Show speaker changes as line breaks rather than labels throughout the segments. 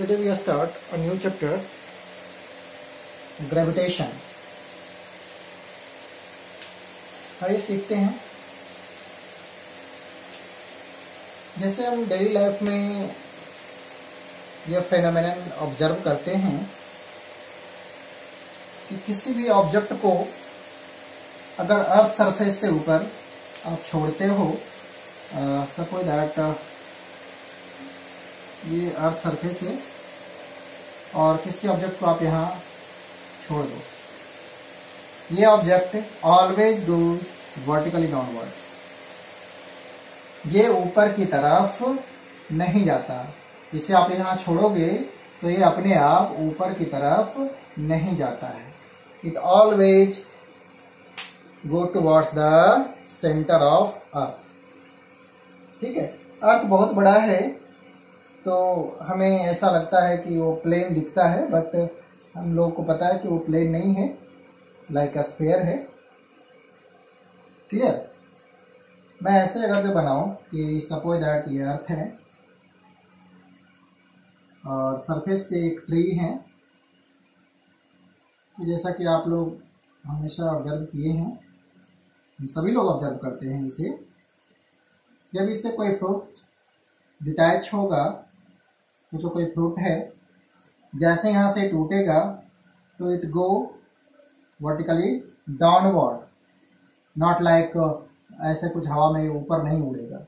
Today we start a new chapter, gravitation. आइए सीखते हैं। जैसे हम डेली लाइफ में यह फेनोमेनन ऑब्जर्व करते हैं कि किसी भी ऑब्जेक्ट को अगर अर्थ सरफेस से ऊपर आप छोड़ते हो, सपोज दैट ये अर्थ सरफेस है और किसी ऑब्जेक्ट को आप यहाँ छोड़ दो, ये object always goes vertically downward, ये ऊपर की तरफ नहीं जाता। इसे आप यहाँ छोड़ोगे तो ये अपने आप ऊपर की तरफ नहीं जाता है। It always go towards the centre of earth. ठीक है, अर्थ बहुत बड़ा है तो हमें ऐसा लगता है कि वो प्लेन दिखता है, बट हम लोगों को पता है कि वो प्लेन नहीं है, लाइक अ स्फीयर है। क्लियर? मैं ऐसे अगर जो बनाऊं कि सपोज दैट ये अर्थ है और सरफेस पे एक ट्री है, तो जैसा कि आप लोग हमेशा ऑब्जर्व किए हैं, हम सभी लोग ऑब्जर्व करते हैं इसे, जब इससे कोई फ्रूट डिटैच होगा, तो जो कोई फ्रूट है जैसे यहाँ से टूटेगा तो it go vertically downward, not like ऐसे कुछ हवा में ऊपर नहीं उड़ेगा।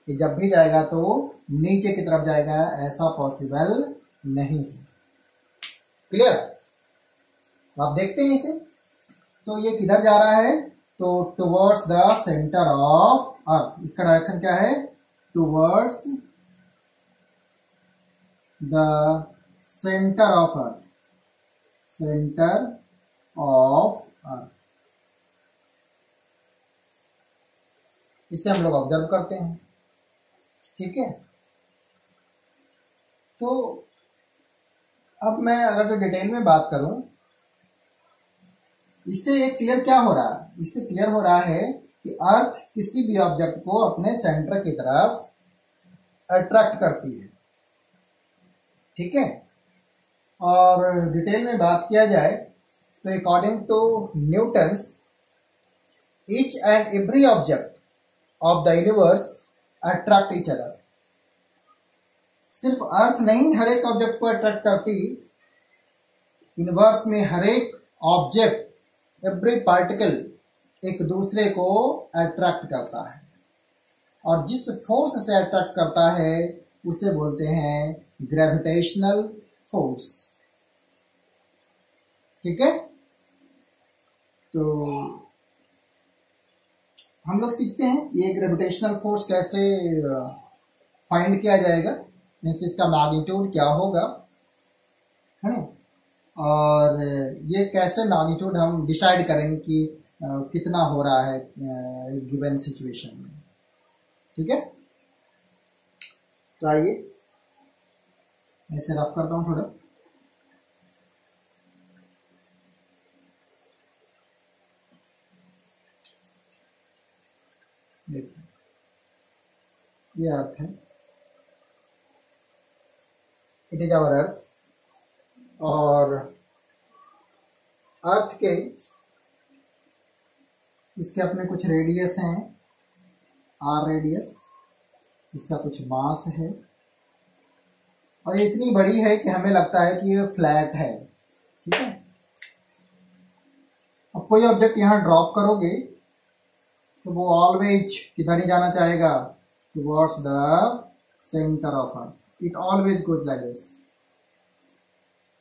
ये जब भी जाएगा तो नीचे की तरफ जाएगा, ऐसा पॉसिबल नहीं है। क्लियर? आप देखते हैं इसे, तो ये किधर जा रहा है? तो towards the centre of earth. इसका डायरेक्शन क्या है? Towards the centre of earth, centre of earth. इसे हम लोग ऑब्जर्व करते हैं। ठीक है, तो अब मैं अगर जो डिटेल में बात करूं, इससे एक क्लियर क्या हो रहा है? इससे क्लियर हो रहा है कि अर्थ किसी भी ऑब्जेक्ट को अपने सेंटर की तरफ अट्रैक्ट करती है। ठीक है, और डिटेल में बात किया जाए तो according to Newton's, each and every object of the universe attract each other. सिर्फ अर्थ नहीं हर एक ऑब्जेक्ट को अट्रैक्ट करती, यूनिवर्स में हर एक ऑब्जेक्ट, एवरी पार्टिकल एक दूसरे को अट्रैक्ट करता है, और जिस फोर्स से अट्रैक्ट करता है उसे बोलते हैं ग्रेविटेशनल फोर्स। ठीक है, तो हम लोग सीखते हैं ये ग्रेविटेशनल फोर्स कैसे फाइंड किया जाएगा, मीन्स इसका मैग्नीट्यूड क्या होगा, है ना, और ये कैसे मैग्नीट्यूड हम डिसाइड करेंगे कि कितना हो रहा है गिवन सिचुएशन में। ठीक है, तो आइए ऐसे रफ करता हूं थोड़ा। देखिए, ये अर्थ है, इट इज आवर अर्थ, और अर्थ के इसके अपने कुछ रेडियस हैं, आर रेडियस, इसका कुछ मास है, और ये इतनी बड़ी है कि हमें लगता है कि ये फ्लैट है। ठीक है, अब कोई ऑब्जेक्ट यहाँ ड्रॉप करोगे तो वो ऑलवेज किधर ही जाना चाहेगा? Towards the centre of earth. It always goes like this,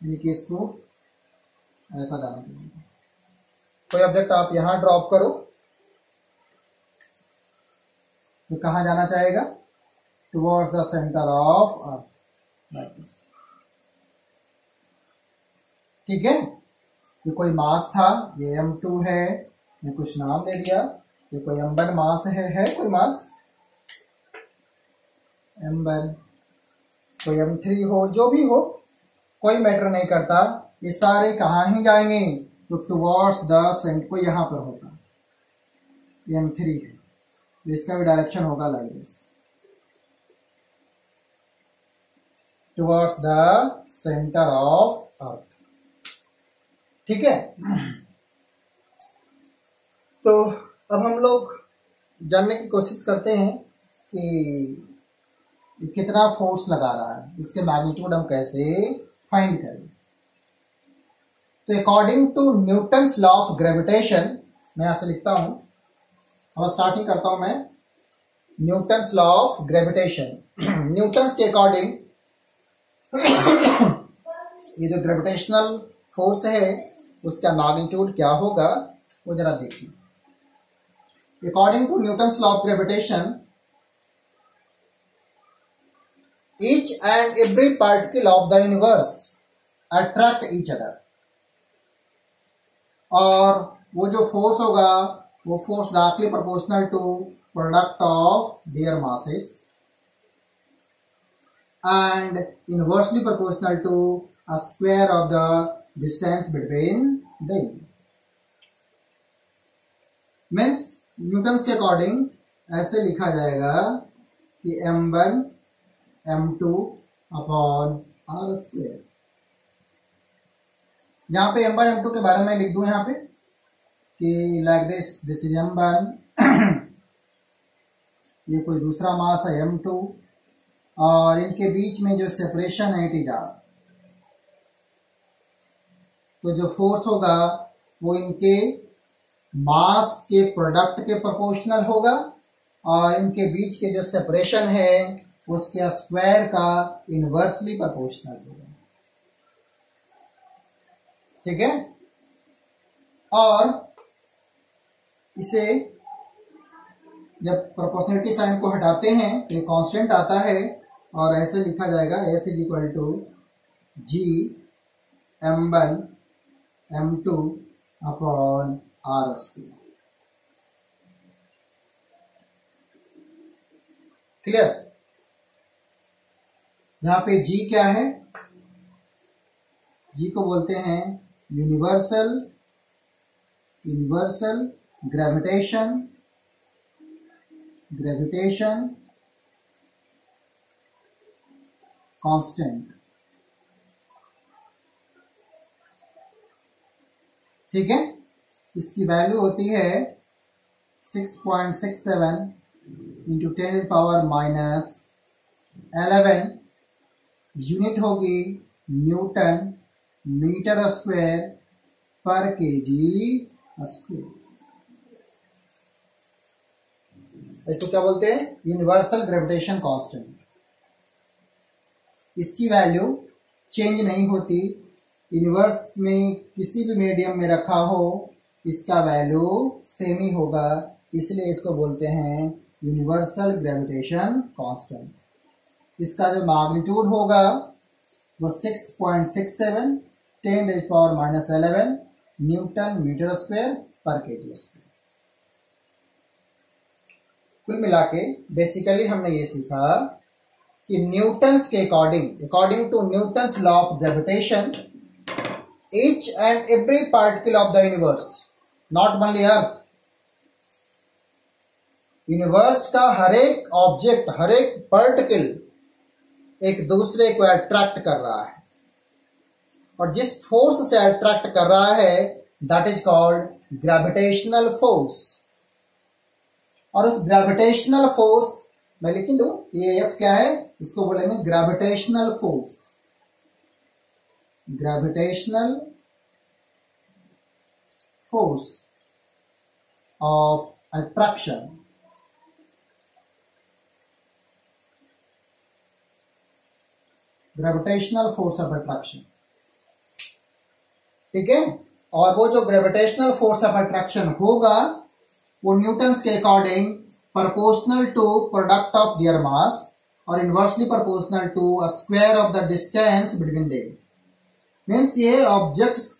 यानी कि इसको ऐसा जाना चाहिए। कोई ऑब्जेक्ट आप यहाँ ड्रॉप करो तो कहाँ जाना चाहेगा? Towards the centre of earth, like this. ठीक है, ये कोई मास था, ये m2 है, मैं कुछ नाम दे दिया, ये कोई m1 मास है कोई मास m1, कोई m3 हो, जो भी हो कोई मैटर नहीं करता, ये सारे कहाँ ही जाएंगे? तो टुवर्ड्स द सेंटर। कोई यहाँ पर होगा, ये m3 है, तो इसका भी डायरेक्शन होगा like this. Towards the centre of earth. ठीक है, तो अब हम लोग जानने की कोशिश करते हैं कि ये कितना फोर्स लगा रहा है, इसके मैग्नीट्यूड हम कैसे फाइंड करें। तो according to Newton's law of gravitation, मैं यहां से लिखता हूं, अब स्टार्टिंग करता हूं मैं, Newton's law of gravitation. Newton's के अकॉर्डिंग ये जो ग्रेविटेशनल फोर्स है उसका मैग्नीट्यूड क्या होगा वो जरा देखिए। According to Newton's law of gravitation, each and every particle of the universe attract each other, और वो जो फोर्स होगा वो force directly proportional to product of their masses and inversely proportional to a square of the distance between them. Means Newton's के according ऐसे लिखा जाएगा कि m1 m2 upon are square. यहाँ पे m1 m2 के बारे में लिख दूं यहाँ पे कि लाइक दिस इज m1, ये कोई दूसरा मास है m2, और इनके बीच में जो सेपरेशन है इट इज आर। तो जो फोर्स होगा वो इनके मास के प्रोडक्ट के प्रोपोर्शनल होगा, और इनके बीच के जो सेपरेशन है उसके स्क्वायर का इनवर्सली प्रोपोर्शनल होगा। ठीक है, और इसे जब प्रोपोर्शनलिटी साइन को हटाते हैं तो ये कांस्टेंट आता है, और ऐसे लिखा जाएगा F is equal to G m1 m2 upon R square. Clear? यहाँ पे G क्या है? G को बोलते हैं यूनिवर्सल ग्रेविटेशन कांस्टेंट। ठीक है, इसकी वैल्यू होती है 6.67 इंटू 10⁻⁻11। यूनिट होगी न्यूटन मीटर स्क्वायर पर केजी स्क्वायर। इसको क्या बोलते हैं? Universal gravitation constant. इसकी वैल्यू चेंज नहीं होती, यूनिवर्स में किसी भी मीडियम में रखा हो इसका वैल्यू सेम ही होगा, इसलिए इसको बोलते हैं यूनिवर्सल ग्रेविटेशन कांस्टेंट। इसका जो मैग्नीट्यूड होगा वो 6.67 10⁻⁻11 न्यूटन मीटर स्क्वायर पर केजी स्क्वायर। कुल मिला के बेसिकली हमने ये सीखा कि न्यूटन्स के according to Newton's law of gravitation, each and every particle of the universe, not only earth, universe का हर एक ऑब्जेक्ट, हर एक पार्टिकल एक दूसरे को अट्रैक्ट कर रहा है, और जिस फोर्स से अट्रैक्ट कर रहा है that is called gravitational force. और उस ग्रेविटेशनल फोर्स मैं लिख दूं, ये F क्या है, इसको बोलेंगे gravitational force. Gravitational force of attraction. Gravitational force of attraction. ठीक है, और वो जो ग्रेविटेशनल फोर्स ऑफ अट्रैक्शन होगा वो न्यूटन्स के according proportional to product of their mass और inversely proportional to a square of the distance between them. Means ये ऑब्जेक्ट्स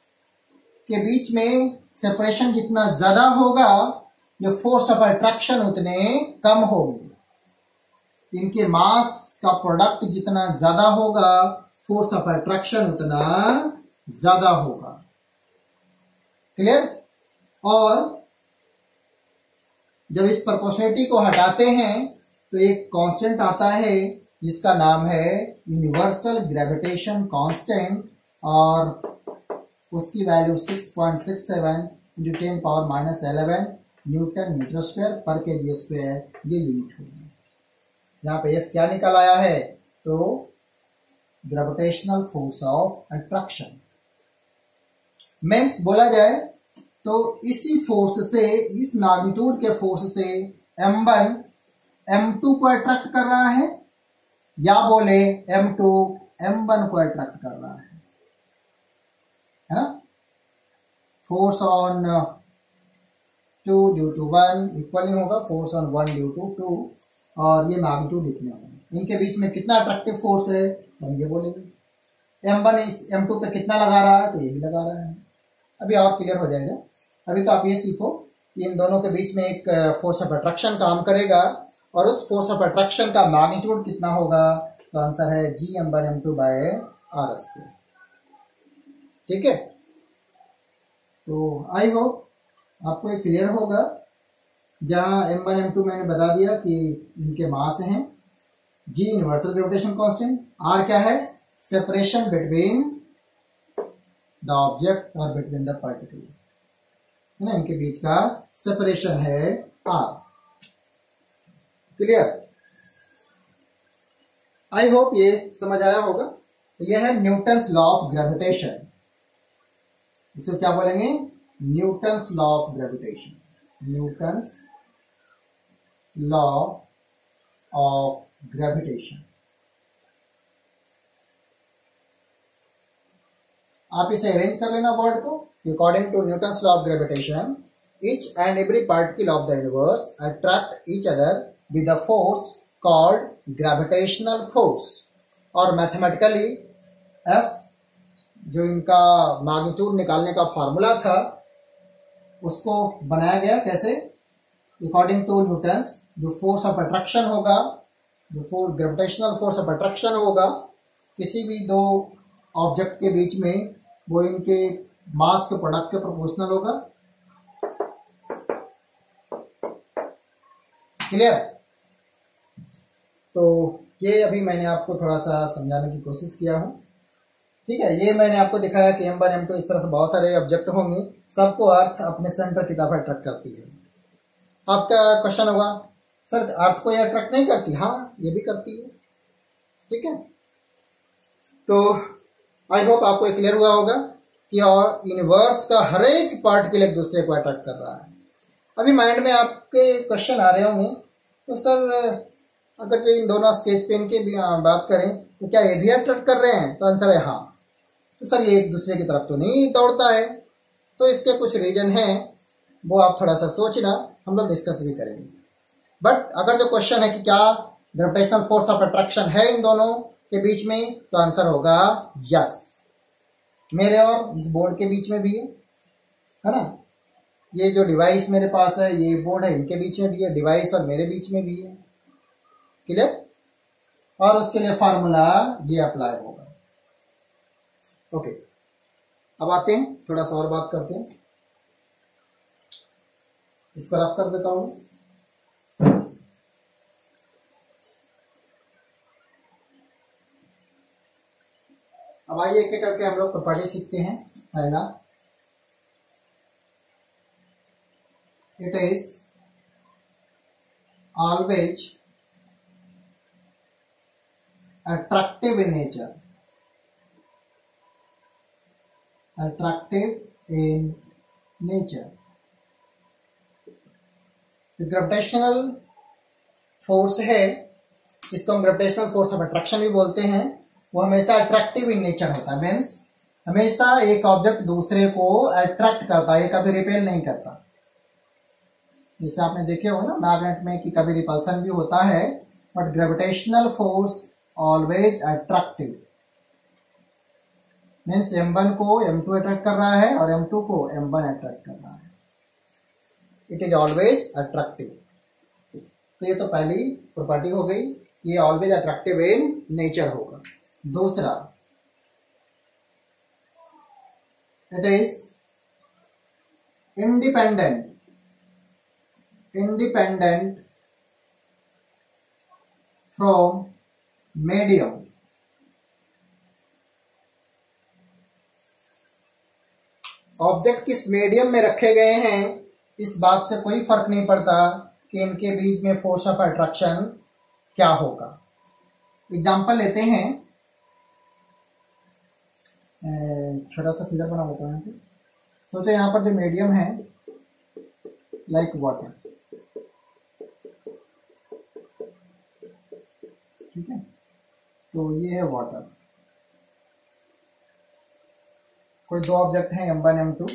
के बीच में सेपरेशन जितना ज्यादा होगा, जो फोर्स ऑफ अट्रैक्शन उतने कम होगी। इनके मास का प्रोडक्ट जितना ज्यादा होगा, फोर्स ऑफ अट्रैक्शन उतना ज्यादा होगा। क्लियर? और जब इस प्रोपोर्शनलिटी को हटाते हैं तो एक कांस्टेंट आता है, इसका नाम है यूनिवर्सल ग्रेविटेशन कांस्टेंट और उसकी value 6.67 into 10⁻11 newton metre square पर केजी स्क्वायर ये यूनिट होगी। यहाँ पे एफ क्या निकल आया है, तो gravitational force of attraction. Means बोला जाए तो इसी फोर्स से, इस मैग्नीट्यूड के फोर्स से m1 m2 को अट्रैक्ट कर रहा है, या बोले m2 m1 को अट्रैक्ट कर रहा है ना। Force on 2 due to 1 equal नहीं होगा फोर्स ऑन 1 ड्यू टू 2, और ये मैग्नीट्यूड इतने होंगे। इनके बीच में कितना अट्रैक्टिव फोर्स है हम ये बोलेंगे। m1 इस m2 पे कितना लगा रहा है, तो यही लगा रहा है। अभी और क्लियर हो जाएगा। अभी तो आप ये सीखो कि इन दोनों के बीच में एक फोर्स ऑफ अट्रैक्शन काम करेगा, और उस फोर्स ऑफ अट्रैक्शन का मैग्नीट्यूड कितना होगा, तो आंसर है Gm1 m2 by r square. ठीक है, तो आई होप आपको ये क्लियर होगा। जहां m1 m2 मैंने बता दिया कि इनके मास हैं, G universal gravitation constant, R क्या है, सेपरेशन बिटवीन द ऑब्जेक्ट और बिटवीन द पार्टिकल, है ना, इनके बीच का सेपरेशन है R। क्लियर, आई होप ये समझ आया होगा। तो यह है न्यूटन्स लॉ ऑफ ग्रेविटेशन। इसे क्या बोलेंगे, Newton's law of gravitation, Newton's law of gravitation. आप इसे अरेंज कर लेना वर्ड को। According to Newton's law of gravitation, each and every particle of the universe attract each other with a force called gravitational force, और mathematically F जो इनका magnitude निकालने का फार्मूला था उसको बनाया गया कैसे, अकॉर्डिंग टू न्यूटन्स, जो फोर्स ऑफ अट्रैक्शन होगा, जो ग्रेविटेशनल फोर्स ऑफ अट्रैक्शन होगा किसी भी दो ऑब्जेक्ट के बीच में, वो इनके मास के प्रोडक्ट के प्रोपोर्शनल होगा। क्लियर, तो ये अभी मैंने आपको थोड़ा सा समझाने की कोशिश किया हूँ। ठीक है, ये मैंने आपको दिखाया कि m1 m2 इस तरह से बहुत सारे ऑब्जेक्ट होंगे, सबको अर्थ अपने सेंटर की तरफ अट्रैक्ट करती है। आपका क्वेश्चन होगा, सर अर्थ को ये अट्रैक्ट नहीं करती? हाँ, ये भी करती है। ठीक है, तो आई होप आपको क्लियर हुआ होगा कि और यूनिवर्स का हर एक पार्टिकल एक दूसरे को अट्रैक्ट कर रहा है। अभी माइंड में आपके क्वेश्चन आ रहे होंगे, तो सर अगर इन दोनों स्केच पेन की बात करें तो क्या ये भी अट्रैक्ट कर रहे हैं? तो आंसर है हाँ। तो सर ये एक दूसरे की तरफ तो नहीं दौड़ता है, तो इसके कुछ रीजन हैं, वो आप थोड़ा सा सोचना, हम लोग डिस्कस भी करेंगे। बट अगर जो क्वेश्चन है कि क्या ग्रेविटेशनल फोर्स ऑफ अट्रैक्शन है इन दोनों के बीच में, तो आंसर होगा यस। मेरे और इस बोर्ड के बीच में भी है ना, ये जो डिवाइस मेरे पास है, ये बोर्ड है, इनके बीच में भी है, डिवाइस और मेरे बीच में भी है। क्लियर, और उसके लिए फार्मूला ये अप्लाई होगा। ओके, अब आते हैं, थोड़ा सा और बात करते हैं। इसको रफ कर देता हूं। अब आइए एक एक करके हम लोग प्रॉपर्टी सीखते हैं। पहला, it is always attractive in nature, attractive in nature। Gravitational force है, इसको हम ग्रेविटेशनल फोर्स ऑफ अट्रैक्शन भी बोलते हैं, वो हमेशा अट्रैक्टिव इन नेचर होता है। मीन्स हमेशा एक ऑब्जेक्ट दूसरे को अट्रैक्ट करता है, ये कभी रिपेल नहीं करता। जैसे आपने देखे हो ना मैग्नेट में कि कभी रिपल्सन भी होता है, but gravitational force always attractive. Means m1 को m2 अट्रैक्ट कर रहा है और m2 को m1 अट्रैक्ट कर रहा है। It is always attractive. तो ये तो पहली प्रॉपर्टी हो गई, ये ऑलवेज अट्रैक्टिव इन नेचर होगा। दूसरा, it is independent from medium. Object किस मीडियम में रखे गए हैं इस बात से कोई फर्क नहीं पड़ता कि इनके बीच में फोर्स ऑफ अट्रैक्शन क्या होगा। एग्जांपल लेते हैं, छोटा सा फिगर बना लेता हूं। सोचो यहाँ पर जो मीडियम है लाइक वाटर, ठीक है, तो ये है वाटर। कोई दो ऑब्जेक्ट हैं M1 M2,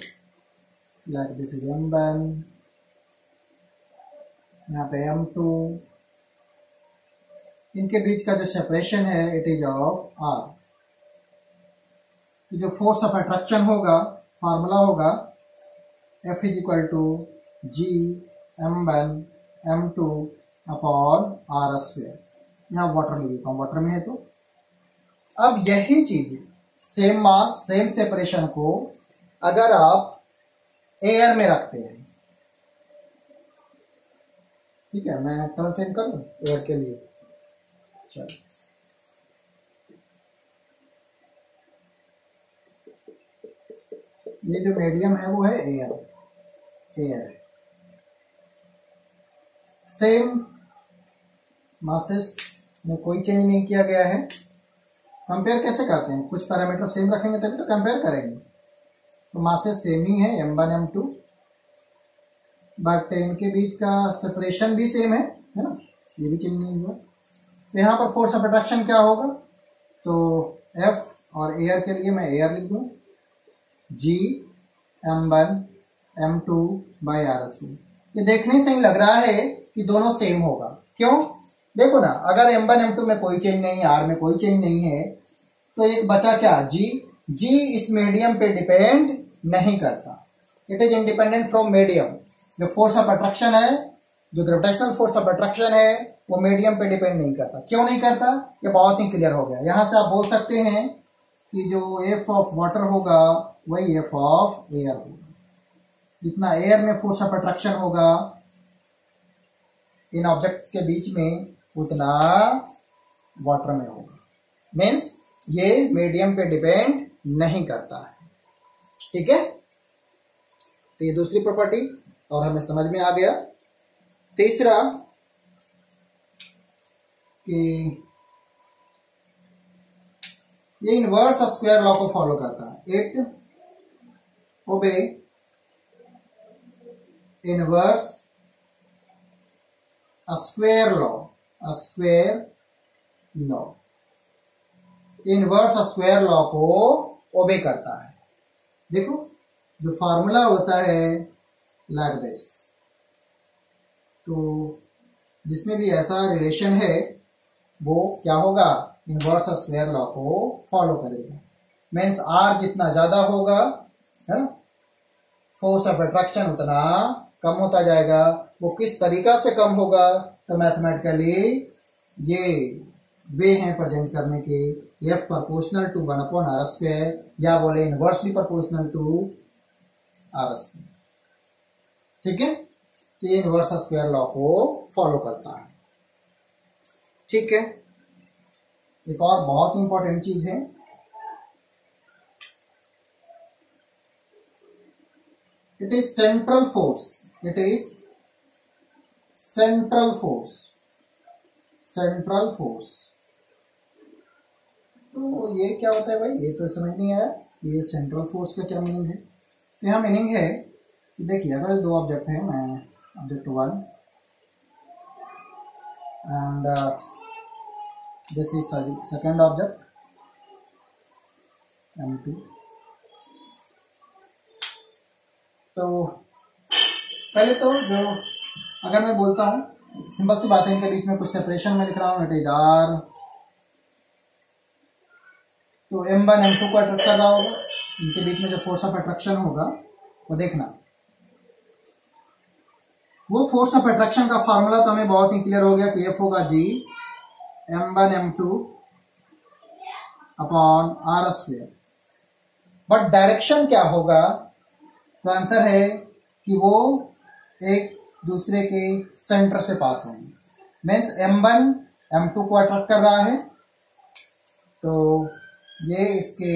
like this is M1, यहाँ पे M2। इनके बीच का जो सेपरेशन है इट इज ऑफ R। तो जो फोर्स ऑफ अट्रैक्शन होगा, फार्मूला होगा F is equal to G M1 M2 upon R square. यहाँ वाटर ले लेता हूँ, वाटर में है। तो अब यही चीज सेम मास सेम सेपरेशन को अगर आप एयर में रखते हैं, ठीक है, मैं कलर चेंज कर दूं एयर के लिए। चलो, ये जो मीडियम है वो है एयर। एयर सेम मासेस में कोई चेंज नहीं किया गया है। कंपेयर कैसे करते हैं? कुछ पैरामीटर सेम रखेंगे तभी तो कंपेयर करेंगे। तो मासेस सेम ही है M1 M2, बट इनके बीच का सेपरेशन भी सेम है ना, ये भी चेंज नहीं हुआ। तो यहाँ पर फोर्स ऑफ अट्रैक्शन क्या होगा? तो F और एयर के लिए मैं एयर लिख दूँ G M1 M2 by R square. ये देखने से ही लग रहा है कि दोनों सेम होगा। क्यों? देखो ना, अगर M1 M2 में कोई चेंज नहीं है, R में कोई चेंज नहीं है, तो एक बचा क्या? G इस मीडियम पे डिपेंड नहीं करता। It is independent from medium. जो फोर्स ऑफ अट्रैक्शन है, जो ग्रेविटेशनल फोर्स ऑफ अट्रैक्शन है, वो मीडियम पे डिपेंड नहीं करता। क्यों नहीं करता? ये बहुत ही क्लियर हो गया। यहां से आप बोल सकते हैं कि जो F ऑफ वाटर होगा वही F ऑफ एयर होगा। जितना एयर में फोर्स ऑफ अट्रैक्शन होगा इन ऑब्जेक्ट्स के बीच में, उतना वाटर में होगा। मीन्स ये मीडियम पे डिपेंड नहीं करता है। ठीक है, तो ये दूसरी प्रॉपर्टी और हमें समझ में आ गया। तीसरा कि ये इनवर्स स्क्वायर लॉ को फॉलो करता है। It obey inverse square law. Square law inverse square law को ओबे करता है। देखो, जो फार्मूला होता है लाइक दिस, तो जिसमें भी ऐसा रिलेशन है वो क्या होगा? इनवर्स स्क्वायर लॉ को फॉलो करेगा। मीन्स R जितना ज्यादा होगा, है ना, फोर्स ऑफ अट्रैक्शन उतना कम होता जाएगा। वो किस तरीका से कम होगा? तो मैथमेटिकली ये वे हैं प्रेजेंट करने के, F proportional to 1 upon R square, या बोले inversely proportional to R square. ठीक है, तो ये इनवर्स स्क्वायर लॉ को फॉलो करता है। ठीक है, एक और बहुत इंपॉर्टेंट चीज है, it is central force. It is central force. Central force, तो ये क्या होता है भाई? ये तो समझ नहीं आया, ये सेंट्रल फोर्स का क्या मीनिंग है? तो यहाँ मीनिंग है कि देखिए, अगर दो ऑब्जेक्ट हैं, मैं object 1 and this is second object M2। तो पहले तो जो अगर मैं बोलता हूँ, सिंपल सी बात है, इनके बीच में कुछ सेपरेशन में लिख रहा हूँ, इट इज R। तो M1 M2 को अट्रैक्ट कर रहा होगा, इनके बीच में जो फोर्स ऑफ अट्रैक्शन होगा वो देखना। वो फोर्स ऑफ अट्रैक्शन का फार्मूला तो हमें बहुत ही क्लियर हो गया कि F होगा G M1 M2 upon R square. But direction क्या होगा? तो आंसर है कि वो एक दूसरे के सेंटर से पास होंगे। मीन्स M1 M2 को अट्रैक्ट कर रहा है, तो ये इसके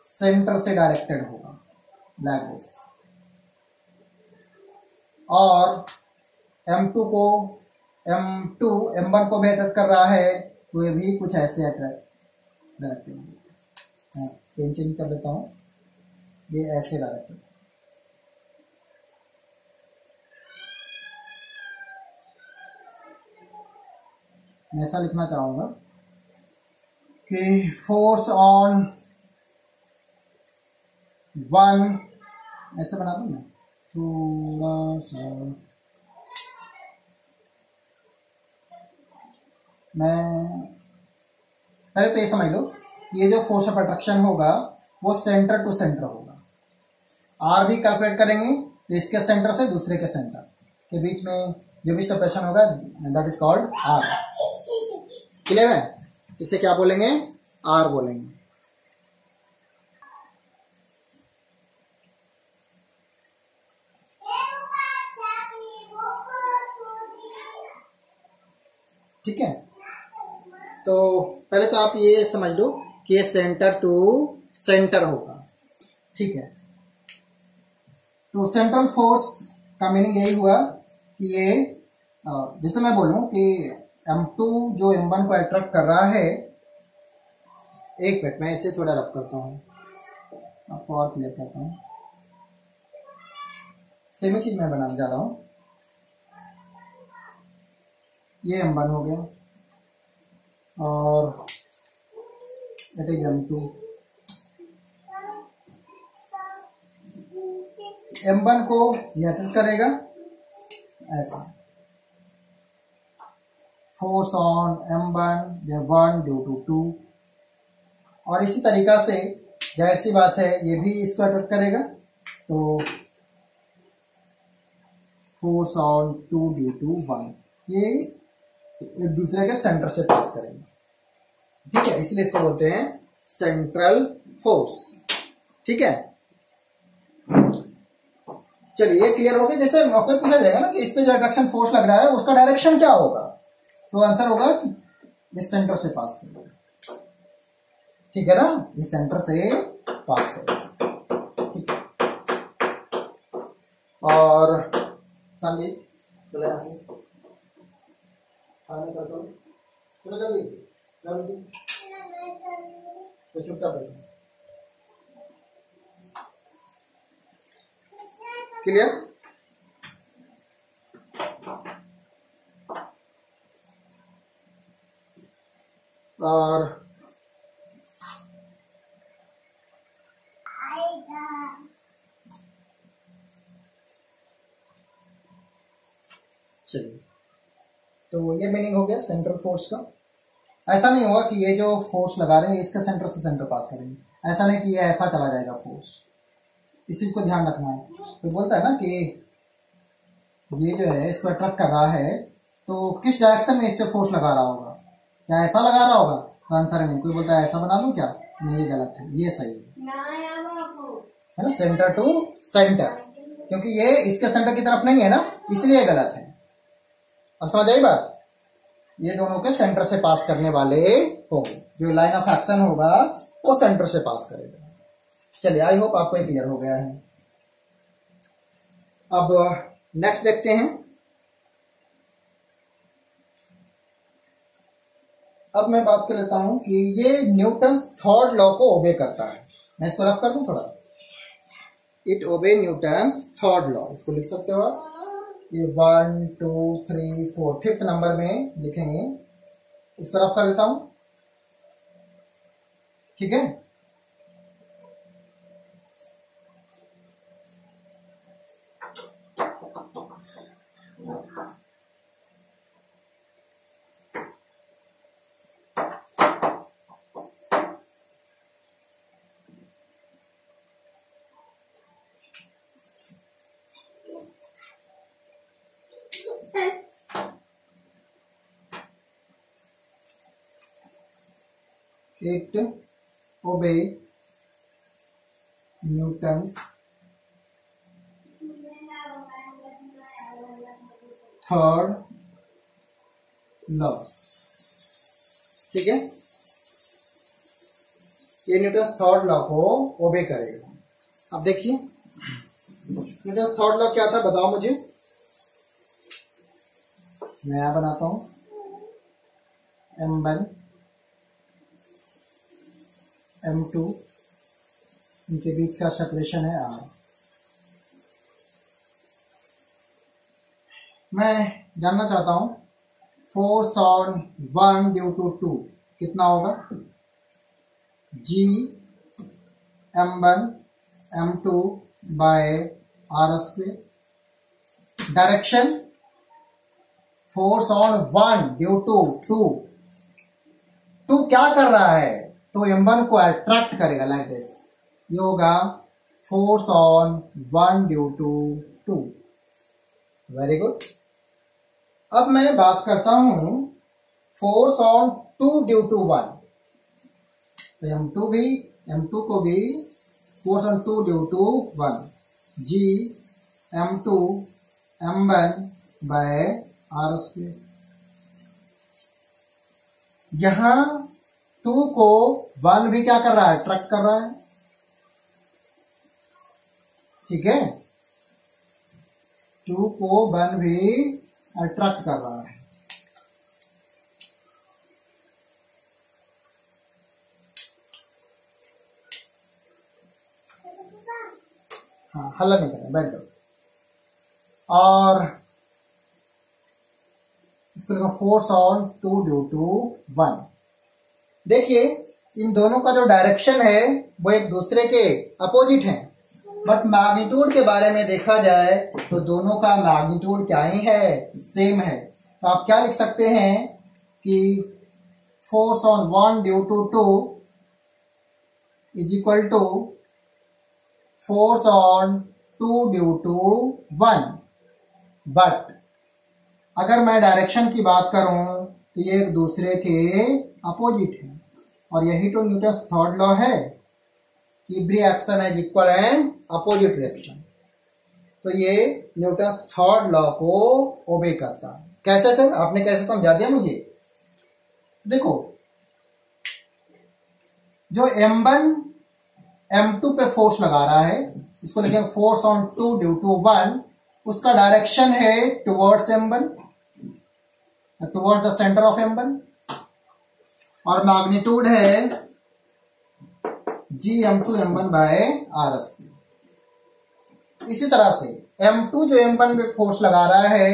सेंटर से डायरेक्टेड होगा लाइक दिस, और M2 को M2 M1 को भी अट्रैक्ट कर रहा है, तो ये भी कुछ ऐसे अट्रैक्ट डायरेक्टेड होगा। पेन चेंज कर देता हूँ, ये ऐसे डायरेक्टेड। मैं ऐसा लिखना चाहूंगा कि फोर्स ऑन वन, ऐसे बना दूं मैं थोड़ा सा, मैं पहले तो ये समझ लो, ये जो फोर्स ऑफ अट्रैक्शन होगा वो सेंटर टू सेंटर होगा। आर भी कैलकुलेट करेंगे तो इसके सेंटर से दूसरे के सेंटर के बीच में जो भी सेपरेशन होगा that is called R. Clear है? इसे क्या बोलेंगे? आर बोलेंगे। ठीक है, तो पहले तो आप ये समझ लो कि ये सेंटर टू सेंटर होगा। ठीक है, तो सेंट्रल फोर्स का मीनिंग यही हुआ कि ये जैसे मैं बोलूं कि M2 जो M1 को अट्रैक्ट कर रहा है, एक मिनट मैं इसे थोड़ा रब करता हूँ, आपको और क्लियर करता हूँ। सेम ही चीज मैं बनाने जा रहा हूँ। ये M1 हो गया और इट इज M2। M1 को यह अटैच करेगा ऐसा, force on M1 1 due to 2, और इसी तरीका से जाहिर सी बात है ये भी इसको अटैक करेगा, तो फोर्स ऑन 2 ड्यू टू 1, ये एक दूसरे के सेंटर से पास करेंगे। ठीक है, इसलिए इसको बोलते हैं सेंट्रल फोर्स। ठीक है, चलिए ये क्लियर हो गया। जैसे मौके पूछा जाएगा ना कि इस पे जो अट्रैक्शन फोर्स लग रहा है उसका डायरेक्शन क्या होगा, तो आंसर होगा ये सेंटर से पास करेगा। ठीक है ना, ये सेंटर से पास करेगा। ठीक है, और चलो यहां से खाने का चलो जल्दी तो चुपचाप बैठो। क्लियर? और चलिए, तो ये मीनिंग हो गया सेंट्रल फोर्स का। ऐसा नहीं होगा कि ये जो फोर्स लगा रहे हैं इसके सेंटर से सेंटर पास करेंगे, ऐसा नहीं कि ये ऐसा चला जाएगा फोर्स, इस चीज को ध्यान रखना है। तो बोलता है ना कि ये जो है इसको अट्रैक्ट कर रहा है, तो किस डायरेक्शन में इस पे फोर्स लगा रहा होगा, क्या ऐसा लगा रहा होगा? तो आंसर नहीं। कोई बोलता है ऐसा बना दूं क्या, नहीं ये गलत है, ये सही है ना, सेंटर टू सेंटर, क्योंकि ये इसके सेंटर की तरफ नहीं है ना, इसलिए गलत है। अब समझ आई बात? ये दोनों के सेंटर से पास करने वाले होंगे, जो लाइन ऑफ एक्शन होगा वो सेंटर से पास करेगा। चलिए, आई होप आपको ये क्लियर हो गया है। अब नेक्स्ट देखते हैं। अब मैं बात कर लेता हूं कि ये न्यूटन्स थर्ड लॉ को ओबे करता है। मैं इसको रफ कर दूं थोड़ा, इट ओबे न्यूटन्स थर्ड लॉ, इसको लिख सकते हो आप। ये 1 2 3 4 5th नंबर में लिखेंगे, इसको रफ कर देता हूं। ठीक है, it obey Newton's third law. ठीक है, ये न्यूटन थर्ड लॉ को ओबे करेगा। अब देखिए न्यूटन थर्ड लॉ क्या था, बताओ मुझे। मैं यहां बनाता हूं M1 M2, इनके बीच का सेपरेशन है R। मैं जानना चाहता हूं फोर्स ऑन 1 ड्यू टू 2 कितना होगा। G M1 M2 by R square. Direction force on 1 due to 2 क्या कर रहा है, तो M1 को अट्रैक्ट करेगा लाइक दिस। ये होगा force on 1 due to 2। Very good. अब मैं बात करता हूं फोर्स ऑन 2 ड्यू टू 1। तो M2 को भी force on 2 due to 1 G M2 M1 by R square. यहां 2 को 1 भी क्या कर रहा है, अट्रैक्ट कर रहा है। ठीक है, 2 को 1 भी अट्रैक्ट कर रहा है। हाँ, हल्ला नहीं करना, बैठ जाओ। और इसको लिखो फोर्स ऑन 2 ड्यू टू 1। देखिए इन दोनों का जो डायरेक्शन है वो एक दूसरे के अपोजिट है, बट मैग्नीट्यूड के बारे में देखा जाए तो दोनों का मैग्नीट्यूड क्या ही है, सेम है। तो आप क्या लिख सकते हैं कि force on 1 due to 2 is equal to force on 2 due to 1। But अगर मैं डायरेक्शन की बात करूं तो ये एक दूसरे के अपोजिट है, और यही तो न्यूटन थर्ड लॉ है कि every action has equal and opposite reaction. तो ये न्यूटन थर्ड लॉ को ओबे करता है। कैसे सर, आपने कैसे समझा दिया मुझे। देखो जो M1 M2 पे फोर्स लगा रहा है, इसको लिखेंगे फोर्स ऑन 2 ड्यू टू 1, उसका डायरेक्शन है towards M1, towards the centre of M1, और मैग्नीट्यूड है G M2 M1 by R square. इसी तरह से M2 जो M1 में फोर्स लगा रहा है,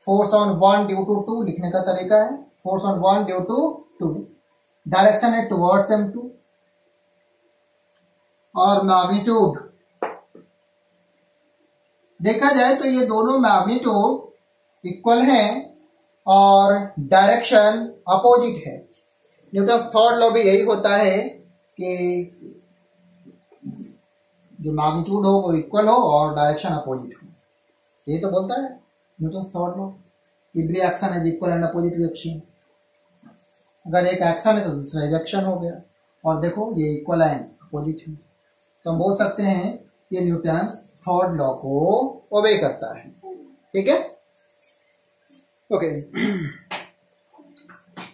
फोर्स ऑन 1 ड्यू टू 2 लिखने का तरीका है force on 1 due to 2, direction है टुवर्ड्स M2, और मैग्नीट्यूड देखा जाए तो ये दोनों मैग्नीट्यूड इक्वल हैं और डायरेक्शन अपोजिट है। न्यूटन थर्ड लॉ भी यही होता है कि जो मैग्नीट्यूड हो वो इक्वल हो और डायरेक्शन अपोजिट हो। ये तो बोलता है Newton third law, every action is equal and opposite reaction. अगर एक एक्शन है तो दूसरा रिएक्शन हो गया, और देखो ये इक्वल एंड अपोजिट है। तो हम बोल सकते हैं कि न्यूटन थर्ड लॉ को ओबे करता है। ठीक है, ओके।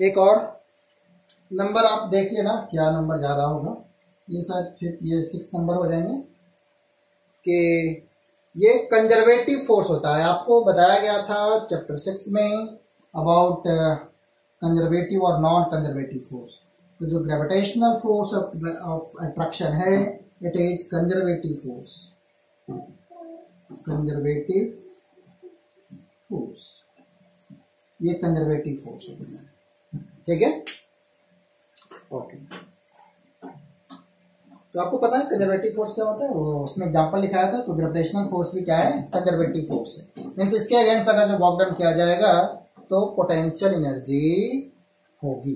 एक और नंबर आप देख लेना क्या नंबर जा रहा होगा, ये शायद फिर ये 6 नंबर हो जाएंगे कि ये कंजर्वेटिव फोर्स होता है। आपको बताया गया था चैप्टर 6 में अबाउट कंजर्वेटिव और नॉन कंजर्वेटिव फोर्स। तो जो ग्रेविटेशनल फोर्स ऑफ अट्रैक्शन है it is conservative force, conservative force, ये कंजर्वेटिव फोर्स होता है। ठीक है, ओके। तो आपको पता है कंजर्वेटिव फोर्स क्या होता है, वो उसमें एग्जांपल लिखाया था। तो ग्रेविटेशनल फोर्स भी क्या है, कंजर्वेटिव फोर्स है। मींस इसके अगेंस्ट अगर जो वर्क डन किया जाएगा तो पोटेंशियल एनर्जी होगी।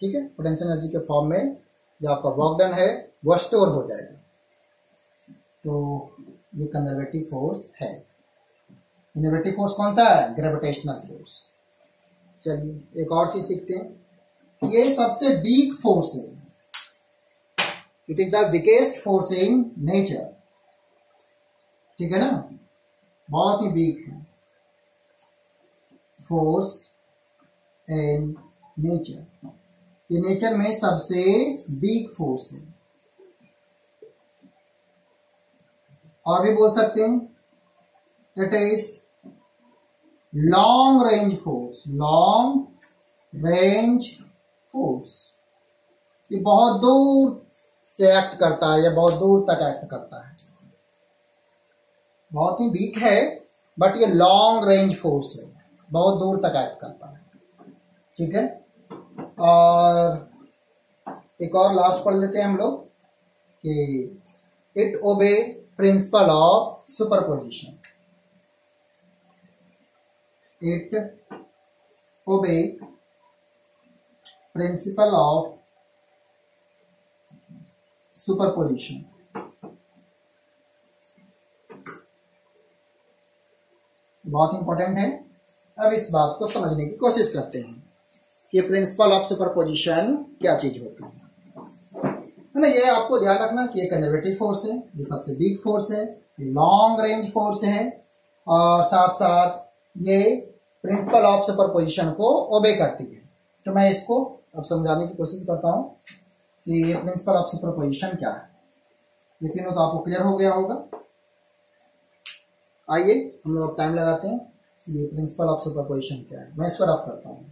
ठीक है, पोटेंशियल एनर्जी के फॉर्म में जो आपका वर्क डन है वो स्टोर हो जाएगा। तो ये कंजर्वेटिव फोर्स है। कंजर्वेटिव फोर्स कौन सा है, ग्रेविटेशनल फोर्स। चलिए एक और चीज सीखते हैं। ये सबसे वीक फोर्स है, it is the weakest force in nature. ठीक है ना, बहुत ही वीक है फोर्स इन नेचर। ये नेचर में सबसे वीक फोर्स है। और भी बोल सकते हैं it is long range force, long range force. ये बहुत दूर से एक्ट करता है या बहुत दूर तक एक्ट करता है, बहुत ही वीक है बट ये लॉन्ग रेंज फोर्स है, बहुत दूर तक एक्ट करता है। ठीक है, और एक और लास्ट पढ़ लेते हैं हम लोग कि it obey principle of superposition. It obey principle of superposition. बहुत इंपॉर्टेंट है। अब इस बात को समझने की कोशिश करते हैं कि प्रिंसिपल ऑफ सुपरपोजिशन क्या चीज होती है ना। ये आपको ध्यान रखना कि ये कंजर्वेटिव फोर्स है, ये सबसे वीक फोर्स है, ये लॉन्ग रेंज फोर्स है, और साथ साथ ये प्रिंसिपल ऑफ सुपरपोजिशन को ओबे करती है। तो मैं इसको अब समझाने की कोशिश करता हूं कि ये प्रिंसिपल ऑफ सुपरपोजिशन क्या है। ये तीनों तो आपको क्लियर हो गया होगा। आइए हम लोग टाइम लगाते हैं कि ये प्रिंसिपल ऑफ सुपरपोजिशन क्या है। मैं इसको रफ करता हूं।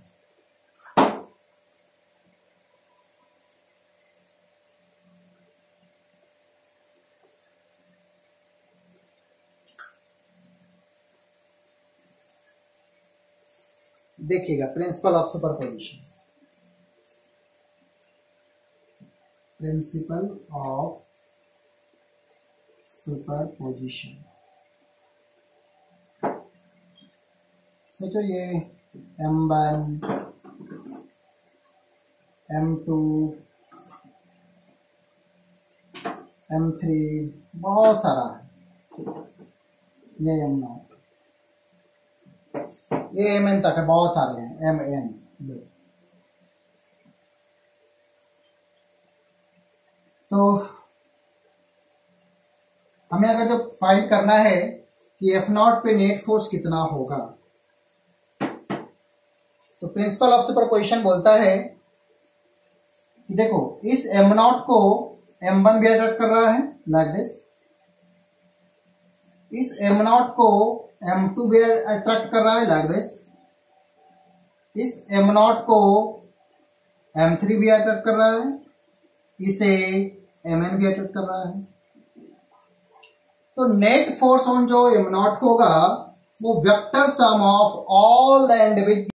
देखिएगा, principal of superposition, principal of superposition. सोचो ये M1, M2, M3 बहुत सारा है, ये M0, ये Mn तक है, बहुत सारे हैं Mn। तो हमें अगर जो फाइंड करना है कि F0 पे नेट फोर्स कितना होगा, तो प्रिंसिपल ऑफ सुपरपोजिशन बोलता है कि देखो इस M0 को M1 भी अट्रैक्ट कर रहा है लाइक दिस, इस M0 को M2 भी अट्रैक्ट कर रहा है लाइक दिस, इस M0 को M3 भी अट्रैक्ट कर रहा है, इसे Mn भी अट्रैक्ट कर रहा है। तो नेट फोर्स ऑन जो M0 होगा वो vector sum of all the individual